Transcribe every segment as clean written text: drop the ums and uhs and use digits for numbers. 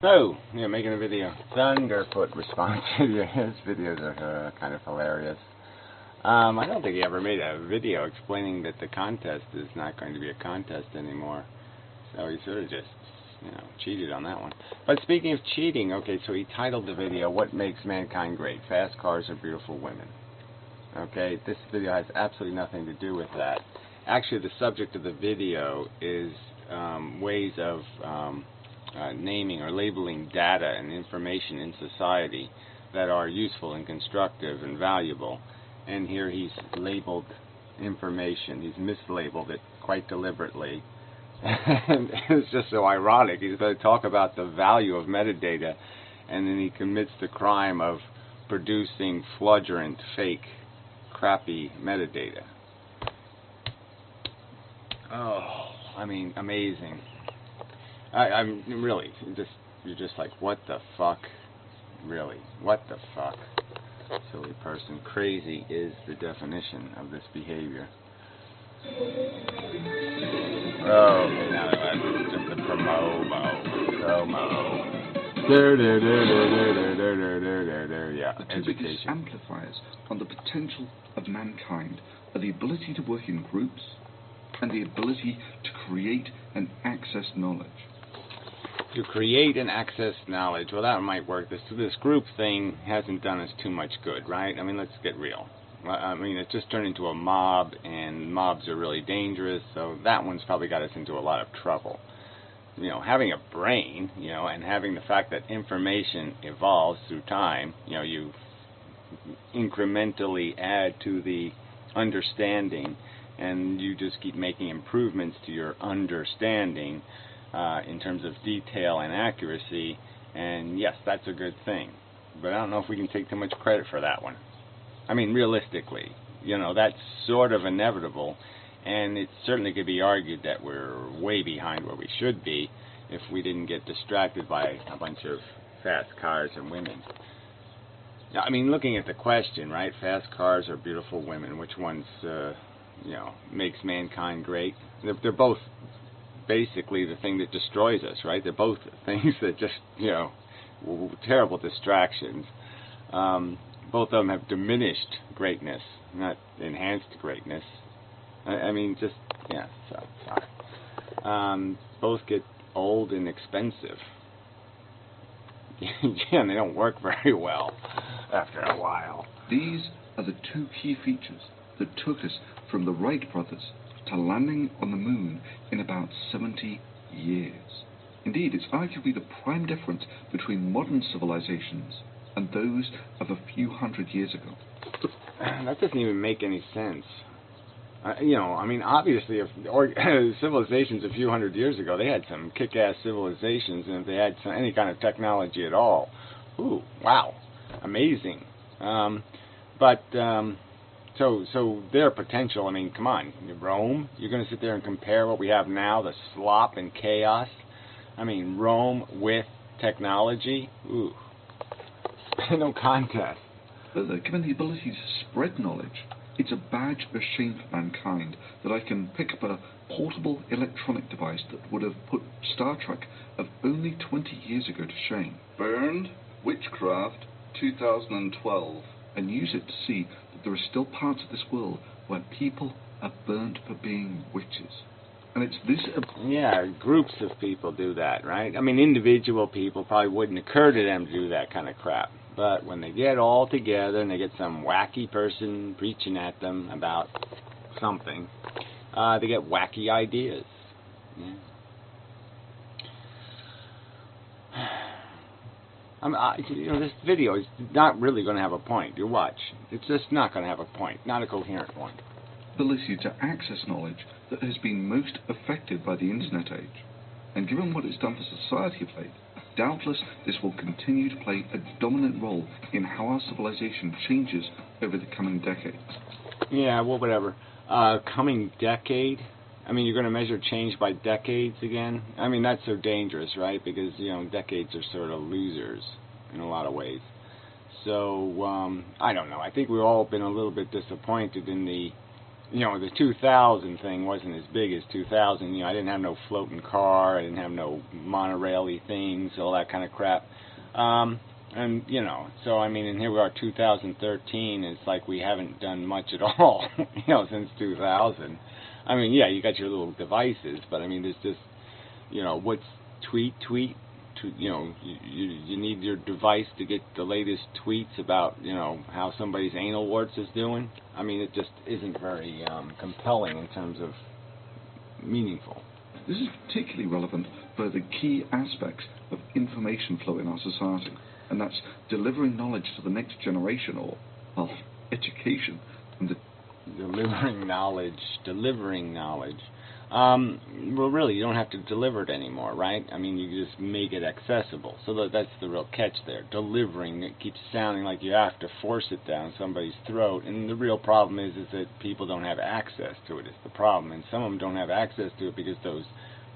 So, yeah, making a video. Thunderf00t response video. His videos are kind of hilarious. I don't think he ever made a video explaining that the contest is not going to be a contest anymore. So he sort of just, cheated on that one. But speaking of cheating, okay, so he titled the video, "What Makes Mankind Great? Fast Cars or Beautiful Women?" Okay, this video has absolutely nothing to do with that. Actually, the subject of the video is ways of naming or labeling data and information in society that are useful and constructive and valuable. And here he's labeled information. He's mislabeled it quite deliberately. And it's just so ironic. He's going to talk about the value of metadata, and then he commits the crime of producing fraudulent, fake, crappy metadata. Oh, I mean, amazing. I'm really you're just like, what the fuck? Really, what the fuck? Silly person. Crazy is the definition of this behavior. Oh, okay, now that's just a promo. Yeah, the two biggest amplifiers on the potential of mankind are the ability to work in groups and the ability to create and access knowledge. To create and access knowledge, well, that might work. This group thing hasn't done us too much good, right? I mean, let's get real. I mean, it's just turned into a mob, and mobs are really dangerous, so that one's probably got us into a lot of trouble. Having a brain, and having the fact that information evolves through time, you incrementally add to the understanding, and you just keep making improvements to your understanding in terms of detail and accuracy, and yes, that's a good thing. But I don't know if we can take too much credit for that one. I mean, realistically, that's sort of inevitable, and it certainly could be argued that we're way behind where we should be if we didn't get distracted by a bunch of fast cars and women. Now, I mean, looking at the question, right, fast cars or beautiful women, which one's, makes mankind great? They're both basically the thing that destroys us, right? They're both things that just, terrible distractions. Both of them have diminished greatness, not enhanced greatness. I mean, just, so, sorry. Both get old and expensive. Yeah, and they don't work very well after a while. These are the two key features that took us from the Wright brothers to landing on the moon in about 70 years. Indeed, it's arguably the prime difference between modern civilizations and those of a few hundred years ago. That doesn't even make any sense. I mean, obviously, if civilizations a few hundred years ago, they had some kick-ass civilizations, and if they had any kind of technology at all, ooh, wow, amazing. So their potential, I mean, come on, Rome, you're going to sit there and compare what we have now, the slop and chaos? I mean, Rome with technology? Ooh, no contest. Further, given the ability to spread knowledge, it's a badge of shame for mankind that I can pick up a portable electronic device that would have put Star Trek of only 20 years ago to shame. Burned, Witchcraft, 2012. And use it to see that there are still parts of this world where people are burned for being witches. And it's this... Yeah, groups of people do that, right? I mean, individual people probably wouldn't occur to them to do that kind of crap. But when they get all together and they get some wacky person preaching at them about something, they get wacky ideas. Yeah. This video is not really going to have a point. You watch. It's just not going to have a point. Not a coherent one. Ability to access knowledge that has been most affected by the internet age. And given what it's done for society of late, doubtless this will continue to play a dominant role in how our civilization changes over the coming decades. Yeah, well, whatever. Coming decade? I mean, you're going to measure change by decades again? I mean, that's so dangerous, right? Because, decades are sort of losers in a lot of ways. So, I don't know. I think we've all been a little bit disappointed in the you know, the 2000 thing wasn't as big as 2000. You know, I didn't have no floating car, I didn't have no monorail-y things, all that kind of crap. And, you know, so, I mean, and here we are, 2013, it's like we haven't done much at all, you know, since 2000. I mean, yeah, you got your little devices, but, I mean, there's just, you know, what's tweet, you know, you need your device to get the latest tweets about, you know, how somebody's anal warts is doing. I mean, it just isn't very compelling in terms of meaningful. This is particularly relevant for the key aspects of information flow in our society, and that's delivering knowledge to the next generation, or, well, education. And delivering knowledge. Well, really, you don't have to deliver it anymore, right? I mean, you just make it accessible. So that's the real catch there. Delivering, it keeps sounding like you have to force it down somebody's throat, and the real problem is that people don't have access to it. It's the problem, and some of them don't have access to it because those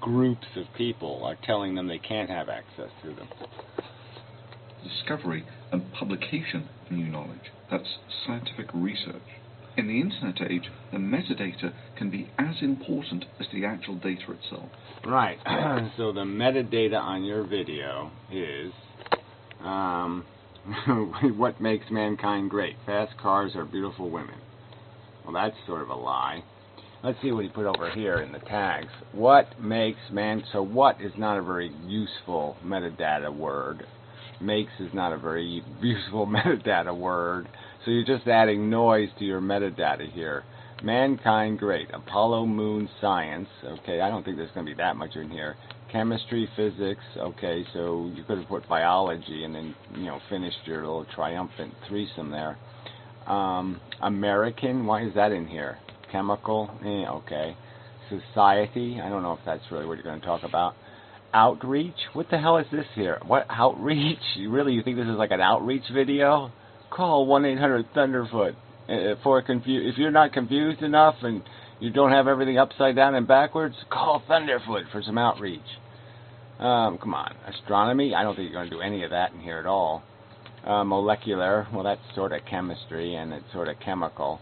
groups of people are telling them they can't have access to them. Discovery and publication of new knowledge. That's scientific research. In the internet age, the metadata can be as important as the actual data itself. Right. So the metadata on your video is what makes mankind great? Fast cars or beautiful women? Well, that's sort of a lie. Let's see what he put over here in the tags. What makes man... So what is not a very useful metadata word. Makes is not a very useful metadata word. So you're just adding noise to your metadata here. Mankind great. Apollo, moon, science. Okay, I don't think there's going to be that much in here. Chemistry, physics. Okay, so you could have put biology and then, you know, finished your little triumphant threesome there. American, why is that in here? Chemical, okay. Society, I don't know if that's really what you're going to talk about. Outreach, what the hell is this here? What outreach? You think this is like an outreach video? Call 1-800-Thunderfoot. If you're not confused enough and you don't have everything upside down and backwards, call Thunderfoot for some outreach. Come on. Astronomy, I don't think you're going to do any of that in here at all. Molecular, well, that's sort of chemistry and it's sort of chemical.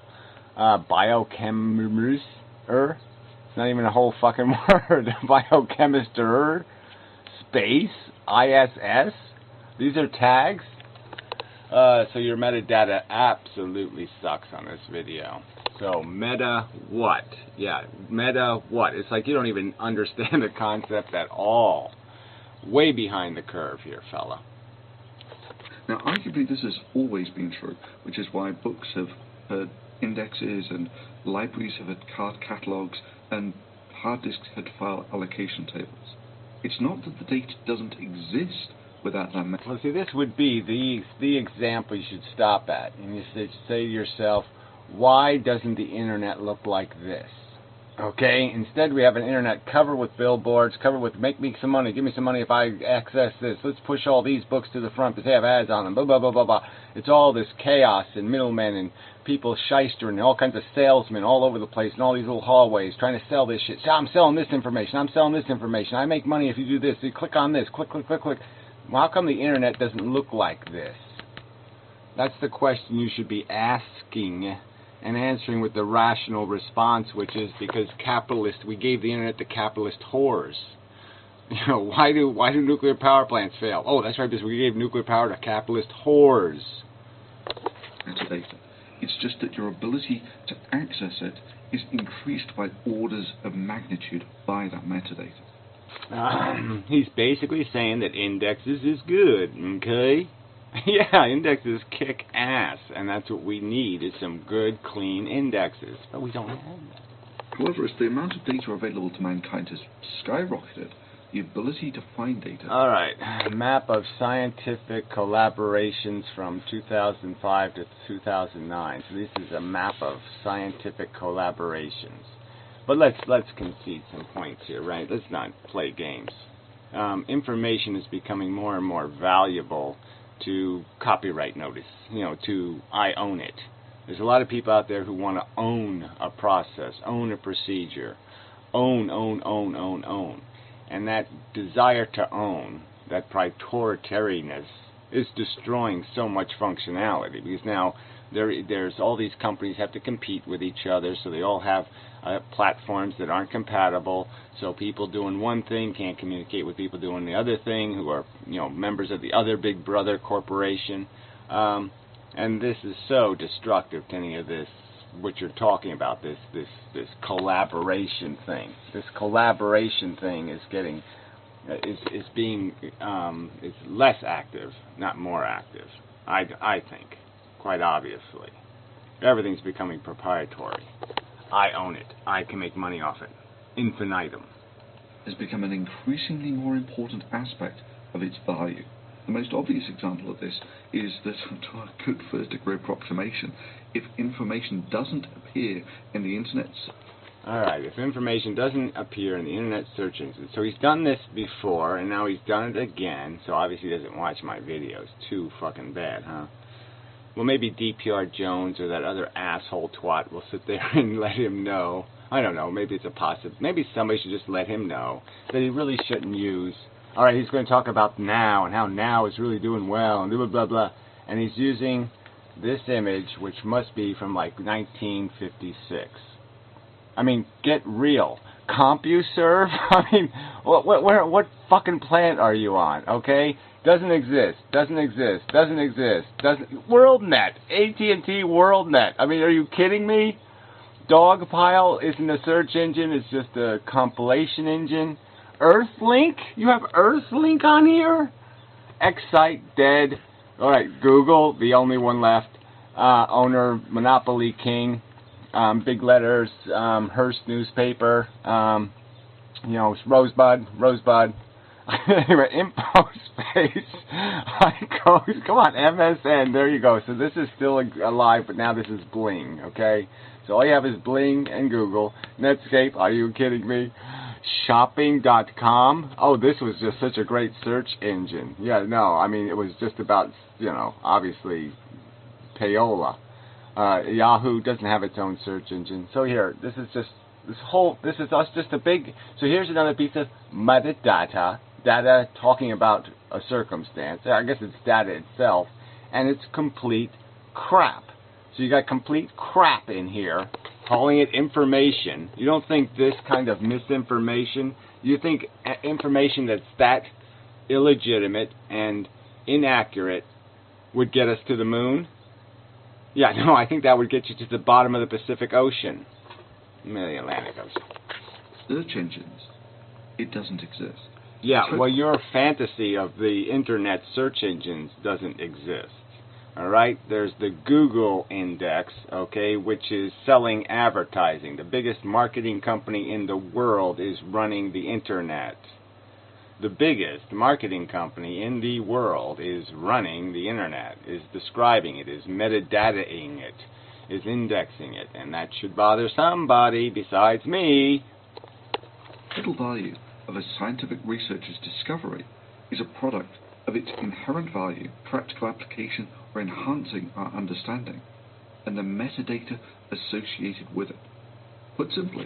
Biochemist, it's not even a whole fucking word. Biochemist, space, ISS, these are tags. So your metadata absolutely sucks on this video. So meta what? Yeah, meta what? It's like you don't even understand the concept at all. Way behind the curve here, fella. Now, arguably this has always been true, which is why books have had indexes and libraries have had card catalogs and hard disks had file allocation tables. It's not that the data doesn't exist without that. Well, see, this would be the example you should stop at. And you should say to yourself, why doesn't the internet look like this? Okay? Instead, we have an internet covered with billboards, covered with make me some money, give me some money if I access this. Let's push all these books to the front because they have ads on them, blah, blah, blah, blah, blah. It's all this chaos and middlemen and people shystering and all kinds of salesmen all over the place and all these little hallways trying to sell this shit. So I'm selling this information. I'm selling this information. I make money if you do this. You click on this. Click, click, click, click. Well, how come the internet doesn't look like this? That's the question you should be asking and answering with the rational response, which is because we gave the internet to capitalist whores. You know, why do nuclear power plants fail? Oh, that's right, because we gave nuclear power to capitalist whores. Metadata. It's just that your ability to access it is increased by orders of magnitude by that metadata. He's basically saying that indexes is good, okay? Yeah, indexes kick ass, and that's what we need is some good, clean indexes. But we don't have that. However, as the amount of data available to mankind has skyrocketed, the ability to find data... Alright, map of scientific collaborations from 2005 to 2009. So this is a map of scientific collaborations. But let's concede some points here, right? Let's not play games. Information is becoming more and more valuable to copyright notice, you know, to I own it. There's a lot of people out there who want to own a process, own a procedure, own. And that desire to own, that prioritarianess, is destroying so much functionality, because now there's all these companies have to compete with each other, so they all have platforms that aren't compatible, so people doing one thing can't communicate with people doing the other thing who are, you know, members of the other big brother corporation, and this is so destructive to any of this, what you're talking about, this collaboration thing. This collaboration thing is getting is less active, not more active, I think, quite obviously. Everything's becoming proprietary. I own it. I can make money off it. Infinitum. Has become an increasingly more important aspect of its value. The most obvious example of this is that, to a good first-degree approximation, if information doesn't appear in the Internet... Alright, if information doesn't appear in the Internet search engine, so he's done this before, and now he's done it again, so obviously he doesn't watch my videos. Too fucking bad, huh? Well, maybe DPR Jones or that other asshole twat will sit there and let him know. I don't know, maybe it's a possible... Maybe somebody should just let him know that he really shouldn't use... Alright, he's going to talk about now, and how now is really doing well, and blah, blah, blah. And he's using this image, which must be from, like, 1956. I mean, get real. CompuServe? I mean, what fucking planet are you on, okay? Doesn't exist. WorldNet. AT&T WorldNet. I mean, are you kidding me? Dogpile isn't a search engine, it's just a compilation engine. Earthlink? You have Earthlink on here? Excite, dead. Alright, Google, the only one left. Owner, Monopoly King. Big letters, Hearst newspaper. You know, Rosebud. Anyway, info space. Come on, MSN. There you go. So this is still alive, but now this is Bling, okay? So all you have is Bling and Google. Netscape, are you kidding me? Shopping.com. Oh, this was just such a great search engine. Yeah, no, I mean, it was just about, you know, obviously, payola. Yahoo doesn't have its own search engine. So here, this is us just a big, so here's another piece of metadata, data talking about a circumstance. I guess it's data itself, and it's complete crap. So you got complete crap in here, calling it information. You don't think this kind of misinformation, you think information that's that illegitimate and inaccurate would get us to the moon? Yeah, no, I think that would get you to the bottom of the Pacific Ocean. The Atlantic Ocean. Search engines. It doesn't exist. Yeah, well, your fantasy of the Internet search engines doesn't exist. Alright, there's the Google Index, okay, which is selling advertising. The biggest marketing company in the world is running the Internet. The biggest marketing company in the world is running the Internet, is describing it, is metadataing it, is indexing it, and that should bother somebody besides me. Total value of a scientific researcher's discovery is a product of its inherent value, practical application, or enhancing our understanding, and the metadata associated with it. Put simply,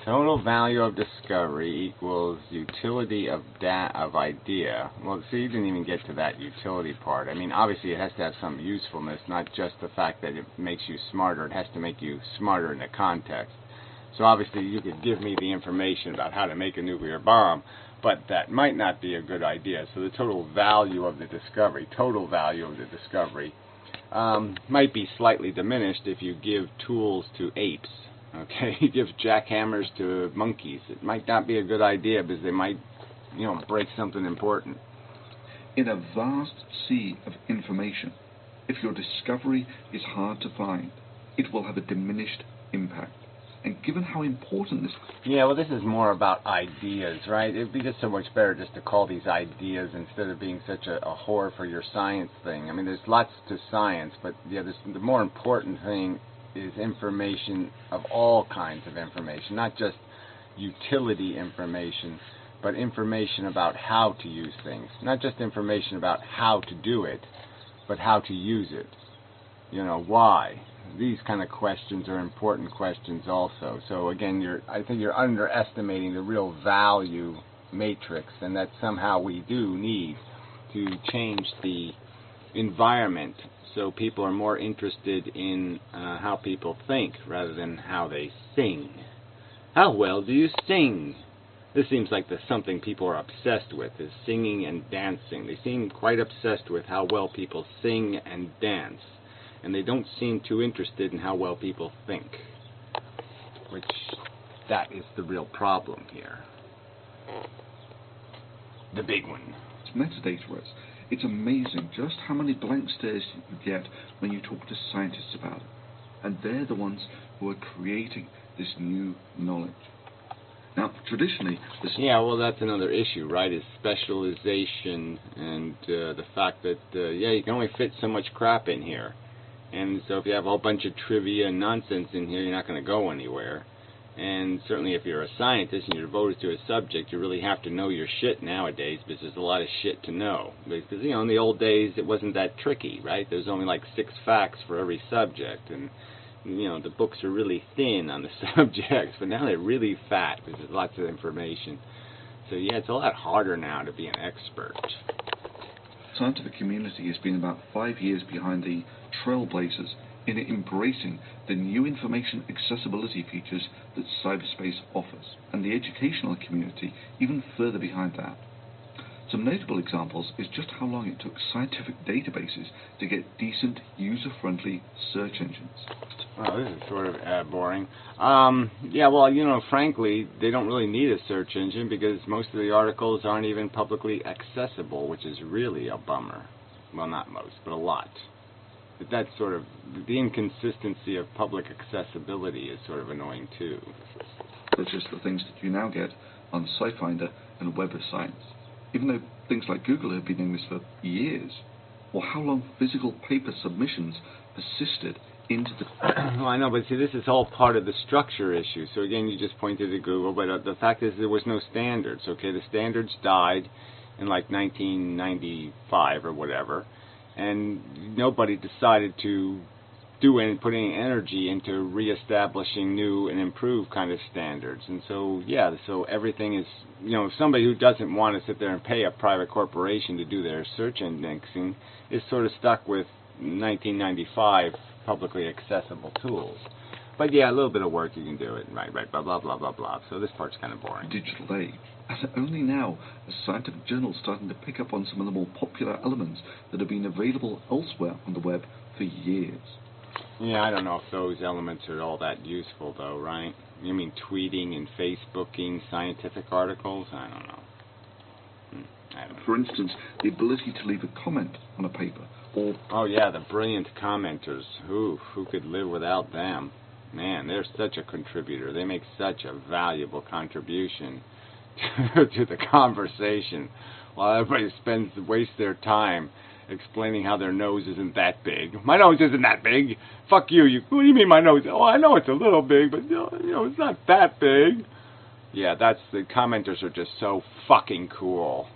total value of discovery equals utility of idea. Well, see, you didn't even get to that utility part. I mean, obviously it has to have some usefulness, not just the fact that it makes you smarter. It has to make you smarter in the context. So obviously you could give me the information about how to make a nuclear bomb, but that might not be a good idea. So the total value of the discovery, might be slightly diminished if you give tools to apes. Okay, you give jackhammers to monkeys. It might not be a good idea because they might, you know, break something important. In a vast sea of information, if your discovery is hard to find, it will have a diminished impact. And given how important this... Yeah, well, this is more about ideas, right? It'd be just so much better just to call these ideas instead of being such a whore for your science thing. I mean, there's lots to science, but yeah, the more important thing is information of all kinds of information, not just utility information, but information about how to use things. Not just information about how to do it, but how to use it. You know, why? These kind of questions are important questions also. So again, I think you're underestimating the real value matrix, and that somehow we do need to change the environment, so people are more interested in how people think rather than how they sing. How well do you sing? This seems like something people are obsessed with, is singing and dancing. They seem quite obsessed with how well people sing and dance, and they don't seem too interested in how well people think, which that is the real problem here. The big one. It's metadata race. It's amazing just how many blank stares you get when you talk to scientists about it. And they're the ones who are creating this new knowledge. Now, traditionally... Yeah, well, that's another issue, right, is specialization and the fact that, you can only fit so much crap in here. And so if you have a whole bunch of trivia and nonsense in here, you're not going to go anywhere. And certainly if you're a scientist and you're devoted to a subject, you really have to know your shit nowadays, because there's a lot of shit to know. Because, in the old days, it wasn't that tricky, right? There's only like 6 facts for every subject. And, the books are really thin on the subjects, but now they're really fat because there's lots of information. So, yeah, it's a lot harder now to be an expert. The scientific community has been about 5 years behind the trailblazers in embracing the new information accessibility features that cyberspace offers, and the educational community even further behind that. Some notable examples is just how long it took scientific databases to get decent, user-friendly search engines. Well, this is sort of boring. Yeah, well, frankly, they don't really need a search engine because most of the articles aren't even publicly accessible, which is really a bummer. Well, not most, but a lot. But that's sort of, the inconsistency of public accessibility is sort of annoying too. That's just the things that you now get on SciFinder and Web of Science. Even though things like Google have been doing this for years, or how long physical paper submissions persisted into the... Well, I know, but see, this is all part of the structure issue. So again, you just pointed to Google, but the fact is there was no standards, okay? The standards died in like 1995 or whatever, and nobody decided to put any energy into reestablishing new and improved kind of standards. And so, so everything is, somebody who doesn't want to sit there and pay a private corporation to do their search indexing is sort of stuck with 1995 publicly accessible tools. But yeah, a little bit of work you can do it, right, blah, blah, blah, blah, blah. So this part's kind of boring. Digital age. And only now are scientific journals starting to pick up on some of the more popular elements that have been available elsewhere on the web for years. Yeah, I don't know if those elements are all that useful, though, right? You mean tweeting and Facebooking scientific articles? I don't know. I don't know. For instance, the ability to leave a comment on a paper, or... Oh, yeah, the brilliant commenters. Who could live without them? Man, they're such a contributor. They make such a valuable contribution to the conversation, while everybody wastes their time explaining how their nose isn't that big. My nose isn't that big. Fuck you. What do you mean my nose? Oh, I know it's a little big, but it's not that big. Yeah, the commenters are just so fucking cool.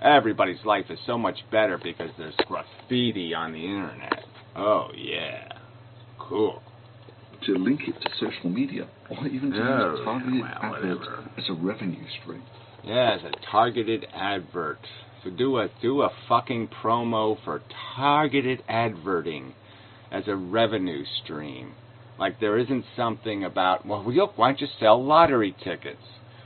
Everybody's life is so much better because there's graffiti on the internet. Oh yeah, cool. To link it to social media, or even to use targeted adverts as a revenue stream. Yeah, as a targeted advert. So do a fucking promo for targeted adverting as a revenue stream. Like there isn't something about, well, why don't you sell lottery tickets,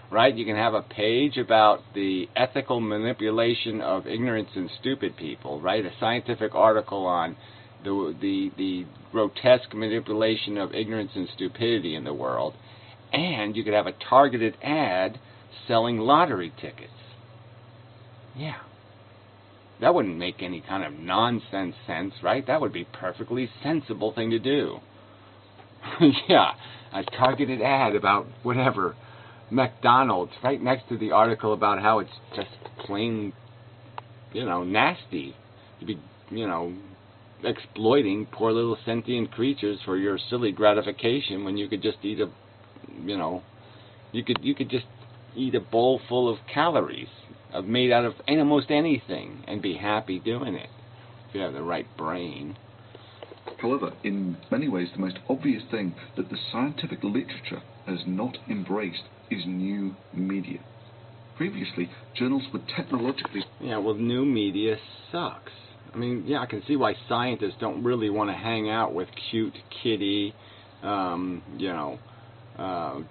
right? You can have a page about the ethical manipulation of ignorance and stupid people, right? A scientific article on the grotesque manipulation of ignorance and stupidity in the world, and you could have a targeted ad selling lottery tickets. Yeah. That wouldn't make any kind of nonsense sense, right? That would be a perfectly sensible thing to do. Yeah, a targeted ad about whatever, McDonald's, right next to the article about how it's just plain, nasty to be, exploiting poor little sentient creatures for your silly gratification when you could just eat you could just eat a bowl full of calories made out of almost anything and be happy doing it if you have the right brain. However, in many ways, the most obvious thing that the scientific literature has not embraced is new media. Previously, journals were technologically... Yeah, well, new media sucks. I mean, yeah, I can see why scientists don't really want to hang out with cute kitty,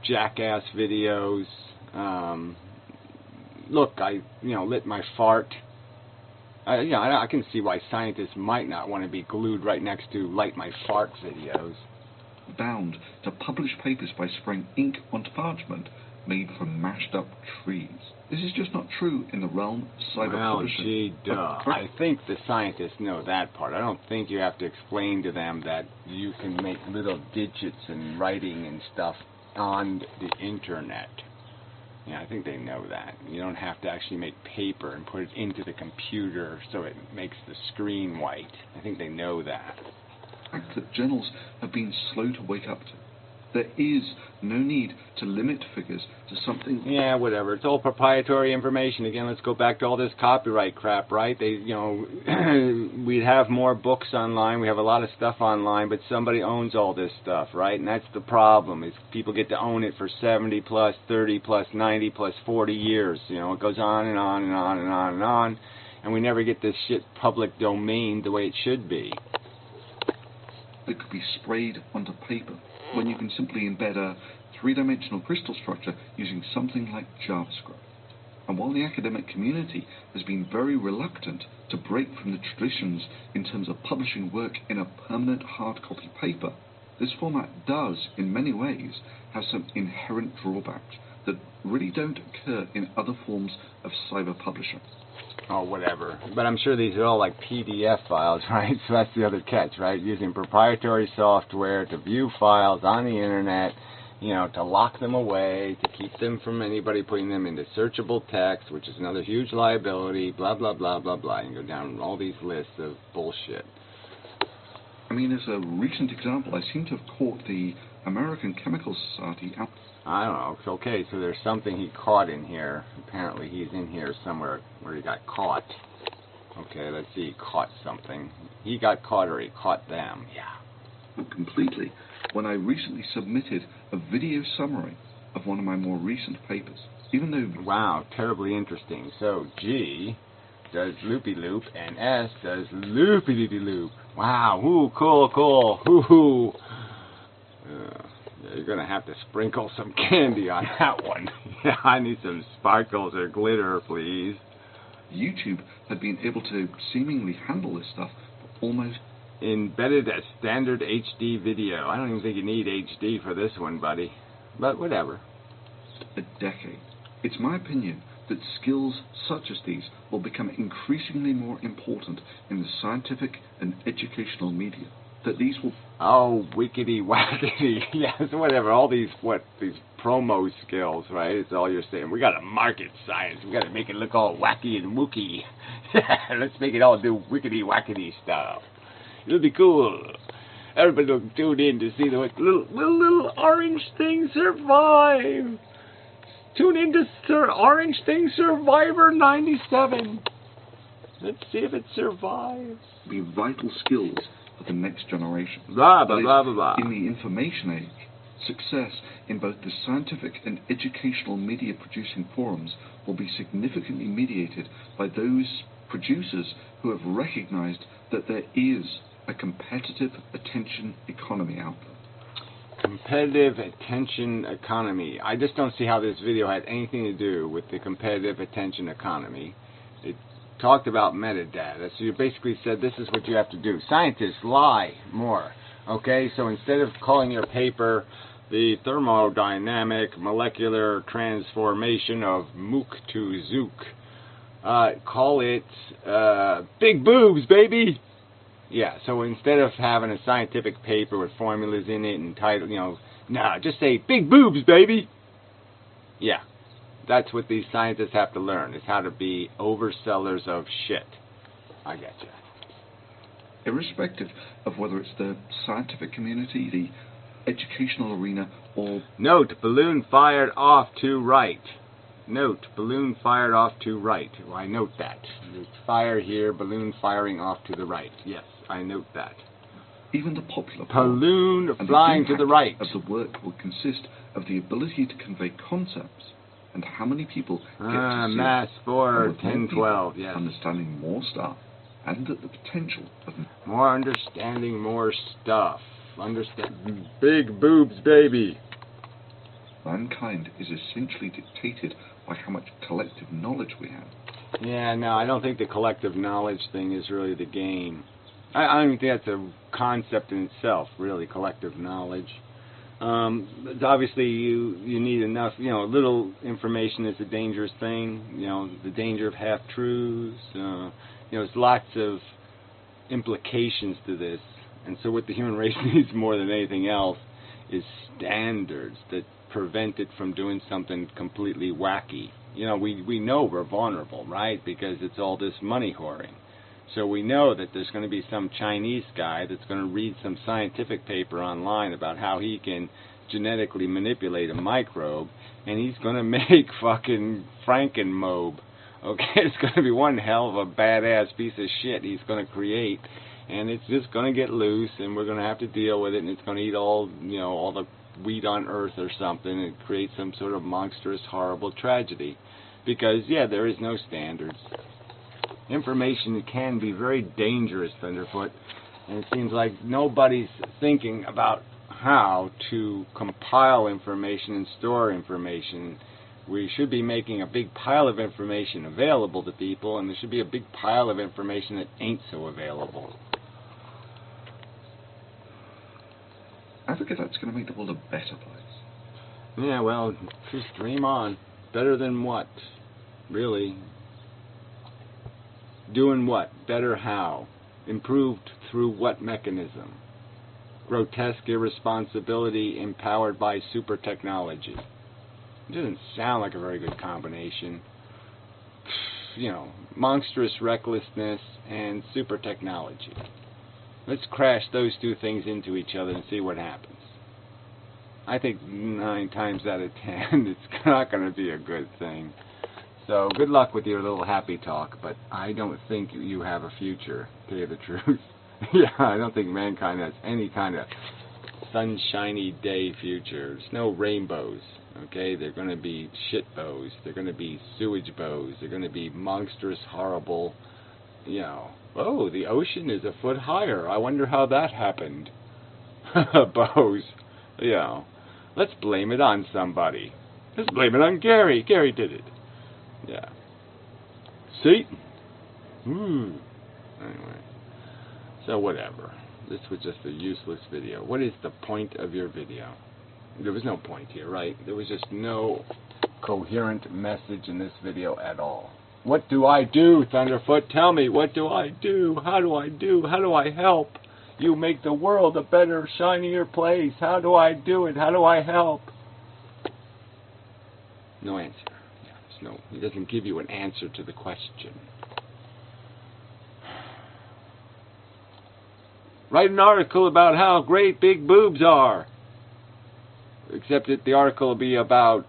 jackass videos. Look, I lit my fart. I can see why scientists might not want to be glued right next to light my fart videos. Bound to publish papers by spraying ink onto parchment made from mashed up trees. This is just not true in the realm of cyber publishing. Gee, duh. I think the scientists know that part. I don't think you have to explain to them that you can make little digits and writing and stuff on the internet. Yeah, I think they know that. You don't have to actually make paper and put it into the computer so it makes the screen white. I think they know that. Fact that journals have been slow to wake up to. There is no need to limit figures to something. Yeah, whatever. It's all proprietary information. Again, let's go back to all this copyright crap, right? We'd have more books online. We have a lot of stuff online, but somebody owns all this stuff, right? And that's the problem. Is people get to own it for 70 plus, 30 plus, 90 plus, 40 years. It goes on and on and on and on and on, and we never get this shit public domain the way it should be. That could be sprayed onto paper, when you can simply embed a three-dimensional crystal structure using something like JavaScript. And while the academic community has been very reluctant to break from the traditions in terms of publishing work in a permanent hard copy paper, this format does, in many ways, have some inherent drawbacks that really don't occur in other forms of cyber publishing. Oh, whatever. But I'm sure these are all like PDF files, right? So that's the other catch, right? Using proprietary software to view files on the internet, to lock them away, to keep them from anybody putting them into searchable text, which is another huge liability, blah, blah, blah, blah, blah. You can go down all these lists of bullshit. I mean, as a recent example, I seem to have caught the American Chemical Society out. I don't know. It's okay, so there's something he caught in here. Apparently he's in here somewhere where he got caught. Okay, let's see. He caught something. He got caught or he caught them. Yeah. Completely. When I recently submitted a video summary of one of my more recent papers. Even though... Wow, terribly interesting. So, G does loopy-loop and S does loopy-loopy-loop. Wow, ooh, cool, ooh. You're going to have to sprinkle some candy on that one. Yeah, I need some sparkles or glitter, please. YouTube had been able to seemingly handle this stuff for almost... Embedded as standard HD video. I don't even think you need HD for this one, buddy. But whatever. A decade. It's my opinion that skills such as these will become increasingly more important in the scientific and educational media. That these will... Oh, wickety wackety. Yes, whatever. All these promo skills, right? It's all you're saying. We got to market science. We got to make it look all wacky and wooky. Let's make it all do wickety wackety stuff. It'll be cool. Everybody will tune in to see the little orange thing survive. Tune in to Orange Thing Survivor 97. Let's see if it survives. Be vital skills for the next generation. Blah, blah, blah, blah, blah. In the information age, success in both the scientific and educational media producing forums will be significantly mediated by those producers who have recognized that there is a competitive attention economy out there. Competitive attention economy. I just don't see how this video had anything to do with the competitive attention economy. It talked about metadata, so you basically said this is what you have to do. Scientists lie more. Okay, so instead of calling your paper the thermodynamic molecular transformation of Mook to Zook, call it big boobs, baby. Yeah, so instead of having a scientific paper with formulas in it and title, just say big boobs, baby. Yeah, that's what these scientists have to learn, is how to be oversellers of shit. I get you. Irrespective of whether it's the scientific community, the educational arena, or... Note, balloon fired off to right. Note, balloon fired off to right. Well, I note that. There's fire here, balloon firing off to the right. Yes, I note that. Even the popular balloon flying to the right of the work will consist of the ability to convey concepts and how many people get to see mass 4, 10, 12, yes. Understanding more stuff and that the potential of more understanding, more stuff. Understand, big boobs, baby. mankind is essentially dictated by how much collective knowledge we have. Yeah, no, I don't think the collective knowledge thing is really the game. I don't think that's a concept in itself, really, collective knowledge. Obviously, you need enough, little information is a dangerous thing, the danger of half-truths, there's lots of implications to this, and so what the human race needs more than anything else is standards that prevent it from doing something completely wacky. We know we're vulnerable, right, because it's all this money whoring. So we know that there's going to be some Chinese guy that's going to read some scientific paper online about how he can genetically manipulate a microbe, and he's going to make fucking Frankenmobe. Okay, it's going to be one hell of a badass piece of shit he's going to create, and it's just going to get loose, and we're going to have to deal with it, and it's going to eat all the wheat on earth or something, and create some sort of monstrous, horrible tragedy. Because, yeah, there is no standards. Information can be very dangerous, Thunderfoot, and it seems like nobody's thinking about how to compile information and store information. We should be making a big pile of information available to people, and there should be a big pile of information that ain't so available. I figure that's going to make the world a better place. Yeah, well, just dream on. Better than what? Really? Doing what? Better how? Improved through what mechanism? Grotesque irresponsibility empowered by super technology. It doesn't sound like a very good combination. Monstrous recklessness and super technology. Let's crash those two things into each other and see what happens. I think 9 times out of 10 it's not going to be a good thing. So good luck with your little happy talk, but I don't think you have a future, to tell you the truth. Yeah, I don't think mankind has any kind of sunshiny day future. There's no rainbows, okay? They're going to be shit bows. They're going to be sewage bows. They're going to be monstrous, horrible, oh, the ocean is a foot higher. I wonder how that happened. Bows. Let's blame it on somebody. Let's blame it on Gary. Gary did it. Yeah. See? Anyway. So whatever. This was just a useless video. What is the point of your video? There was no point here, right? There was just no coherent message in this video at all. What do I do, Thunderfoot? Tell me, what do I do? How do I do? How do I help? You make the world a better, shinier place. How do I do it? How do I help? No answer. He doesn't give you an answer to the question. Write an article about how great big boobs are. Except that the article will be about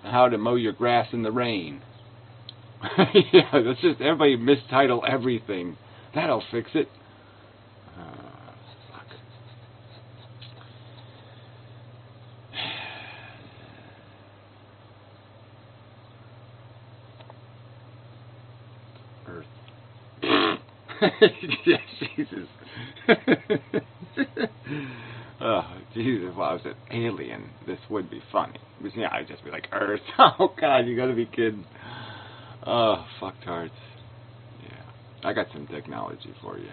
how to mow your grass in the rain. Yeah, that's just everybody mistitle everything. That'll fix it. Fuck. Earth. Yeah, Jesus. Oh, Jesus, if I was an alien, this would be funny. I'd just be like, Earth. Oh, God, you gotta be kidding. Oh, fucktards. Yeah. I got some technology for you.